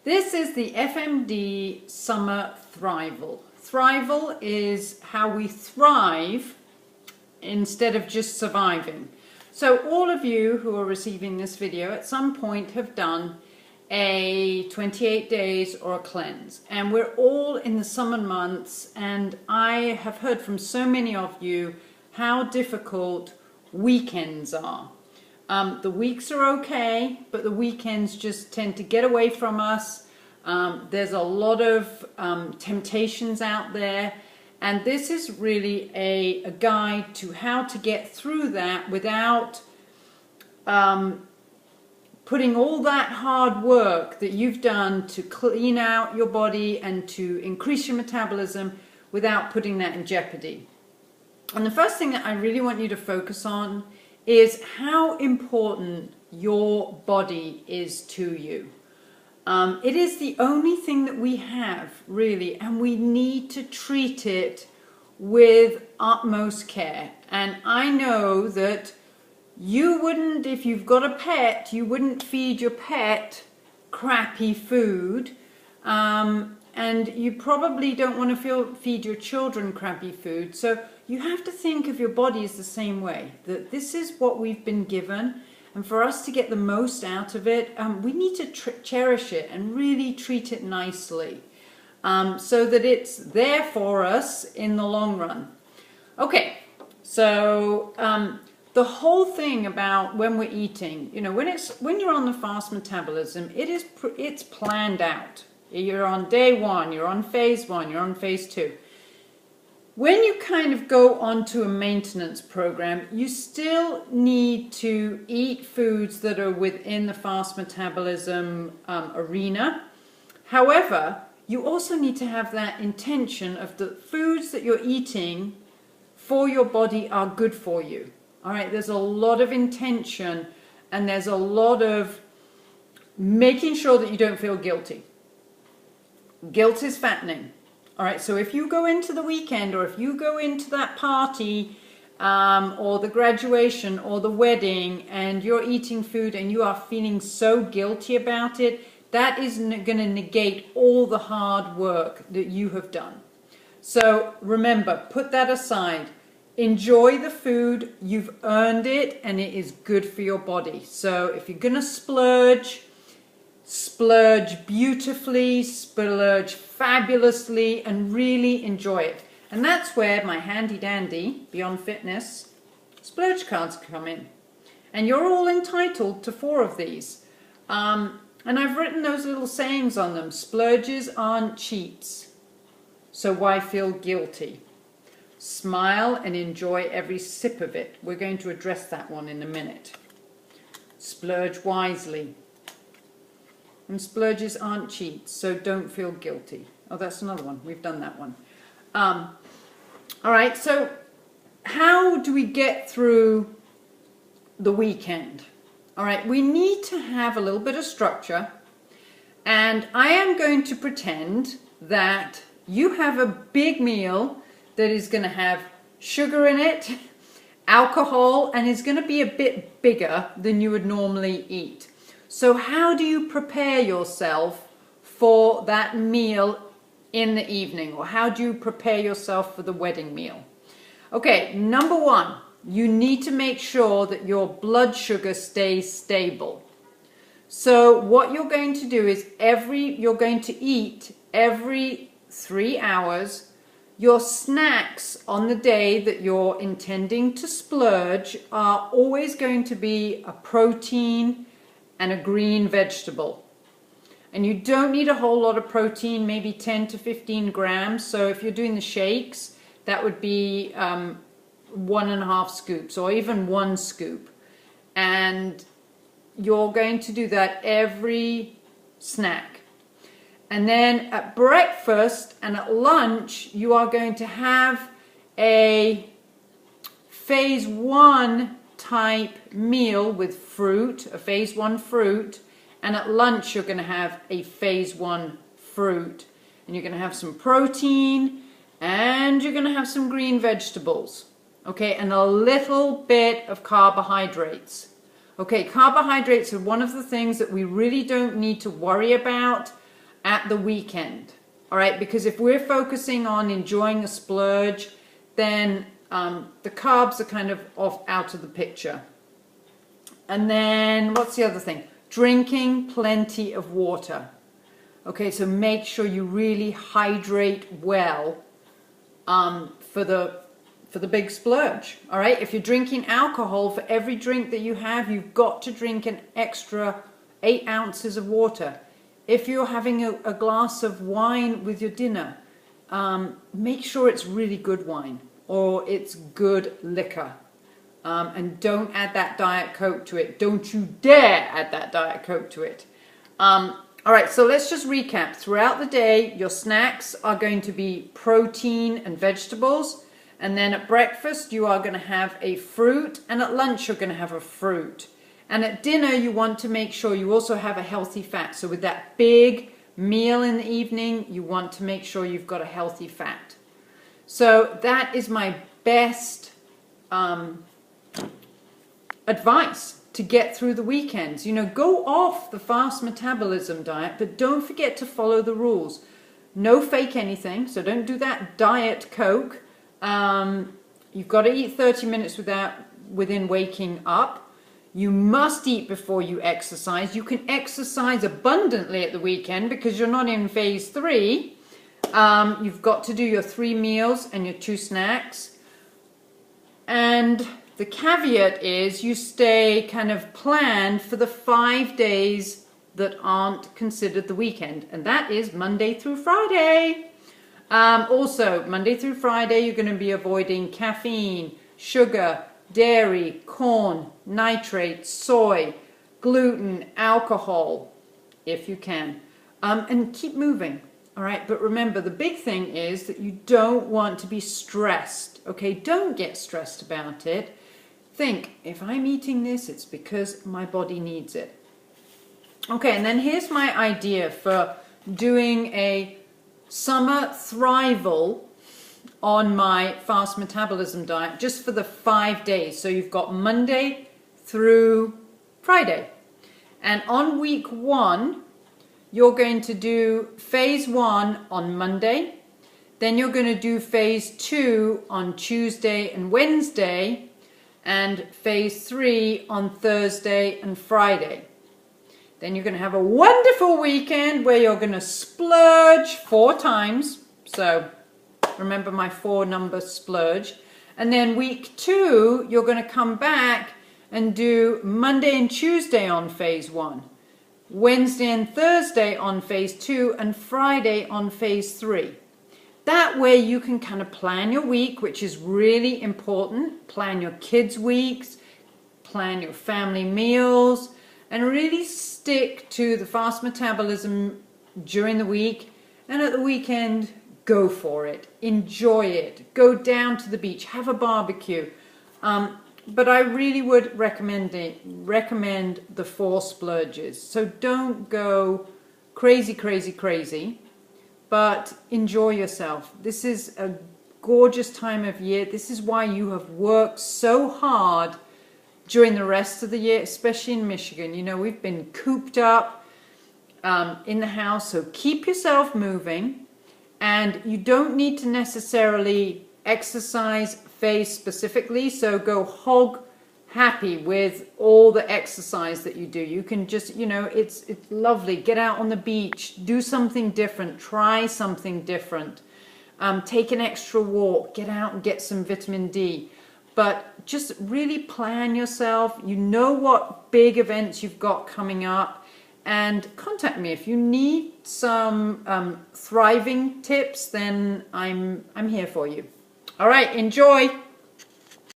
This is the FMD Summer Thrival. Thrival is how we thrive instead of just surviving. So all of you who are receiving this video at some point have done a 28 days or a cleanse, and we're all in the summer months, and I have heard from so many of you how difficult weekends are. The weeks are okay, but the weekends just tend to get away from us. There's a lot of temptations out there, and this is really a guide to how to get through that without putting all that hard work that you've done to clean out your body and to increase your metabolism without putting that in jeopardy. And the first thing that I really want you to focus on is how important your body is to you. It is the only thing that we have, really, and we need to treat it with utmost care. And I know that you wouldn't, if you've got a pet, you wouldn't feed your pet crappy food. And you probably don't want to feed your children crappy food. So you have to think of your body as the same way, that this is what we've been given. And for us to get the most out of it, we need to cherish it and really treat it nicely so that it's there for us in the long run. Okay, so the whole thing about when we're eating, you know, when you're on the fast metabolism, it's planned out. You're on day one, you're on phase one, you're on phase two. When you kind of go onto a maintenance program, you still need to eat foods that are within the fast metabolism arena. However, you also need to have that intention of the foods that you're eating for your body are good for you. All right, there's a lot of intention, and there's a lot of making sure that you don't feel guilty. Guilt is fattening. All right, so if you go into the weekend, or if you go into that party or the graduation or the wedding, and you're eating food and you are feeling so guilty about it, that is going to negate all the hard work that you have done. So remember, put that aside. Enjoy the food. You've earned it, and it is good for your body. So if you're going to splurge, splurge beautifully, splurge fabulously, and really enjoy it. And that's where my handy dandy Beyond Fitness splurge cards come in. And you're all entitled to 4 of these. And I've written those little sayings on them. Splurges aren't cheats, so why feel guilty? Smile and enjoy every sip of it. We're going to address that one in a minute. Splurge wisely. And splurges aren't cheats, so don't feel guilty. Oh, that's another one. We've done that one. All right, so how do we get through the weekend? All right, we need to have a little bit of structure, and I am going to pretend that you have a big meal that is going to have sugar in it, alcohol, and is going to be a bit bigger than you would normally eat. So how do you prepare yourself for that meal in the evening? Or how do you prepare yourself for the wedding meal? Okay, number 1, you need to make sure that your blood sugar stays stable. So what you're going to do is you're going to eat every 3 hours. Your snacks on the day that you're intending to splurge are always going to be a protein and a green vegetable. And you don't need a whole lot of protein, maybe 10 to 15 grams. So if you're doing the shakes, that would be 1.5 scoops or even 1 scoop. And you're going to do that every snack. And then at breakfast and at lunch, you are going to have a phase 1 type meal with fruit, a phase 1 fruit, and at lunch you're going to have a phase 1 fruit, and you're going to have some protein, and you're going to have some green vegetables, okay, and a little bit of carbohydrates. Okay, carbohydrates are one of the things that we really don't need to worry about at the weekend. All right, because if we're focusing on enjoying a splurge, then the carbs are kind of off out of the picture. And then what's the other thing? Drinking plenty of water. Okay, so make sure you really hydrate well for the big splurge. All right, if you're drinking alcohol, for every drink that you have, you've got to drink an extra 8 ounces of water. If you're having a glass of wine with your dinner, make sure it's really good wine or it's good liquor. And don't add that Diet Coke to it. Don't you dare add that Diet Coke to it. All right, so let's just recap. Throughout the day, your snacks are going to be protein and vegetables. And then at breakfast, you are going to have a fruit. And at lunch, you're going to have a fruit. And at dinner, you want to make sure you also have a healthy fat. So with that big meal in the evening, you want to make sure you've got a healthy fat. So that is my best advice to get through the weekends. You know, go off the fast metabolism diet, but don't forget to follow the rules. No fake anything, so don't do that Diet Coke. You've got to eat 30 minutes within waking up. You must eat before you exercise. You can exercise abundantly at the weekend because you're not in phase 3. You've got to do your 3 meals and your 2 snacks. And the caveat is you stay kind of planned for the 5 days that aren't considered the weekend. And that is Monday through Friday. Also, Monday through Friday, you're going to be avoiding caffeine, sugar, dairy, corn, nitrates, soy, gluten, alcohol, if you can. And keep moving, all right? But remember, the big thing is that you don't want to be stressed, okay? Don't get stressed about it. Think, if I'm eating this, it's because my body needs it. Okay, and then here's my idea for doing a summer thrival on my fast metabolism diet just for the 5 days. So you've got Monday through Friday. And on week 1, you're going to do phase 1 on Monday. Then you're going to do phase 2 on Tuesday and Wednesday. And phase 3 on Thursday and Friday. Then you're going to have a wonderful weekend where you're going to splurge 4 times. So remember my 4-number splurge. And then week 2, you're going to come back and do Monday and Tuesday on phase 1, Wednesday and Thursday on phase 2, and Friday on phase 3. That way you can kind of plan your week, which is really important. Plan your kids' weeks, plan your family meals, and really stick to the fast metabolism during the week. And at the weekend, go for it. Enjoy it. Go down to the beach. Have a barbecue. But I really would recommend the 4 splurges. So don't go crazy, crazy, crazy. But enjoy yourself. This is a gorgeous time of year. This is why you have worked so hard during the rest of the year, especially in Michigan. You know, we've been cooped up in the house, so keep yourself moving. And you don't need to necessarily exercise phase specifically, so go hog happy with all the exercise that you do. You can just, you know, it's lovely. Get out on the beach, do something different, try something different. Take an extra walk, get out and get some vitamin D. But just really plan yourself. You know what big events you've got coming up, and contact me if you need some thriving tips. Then I'm here for you. All right, enjoy.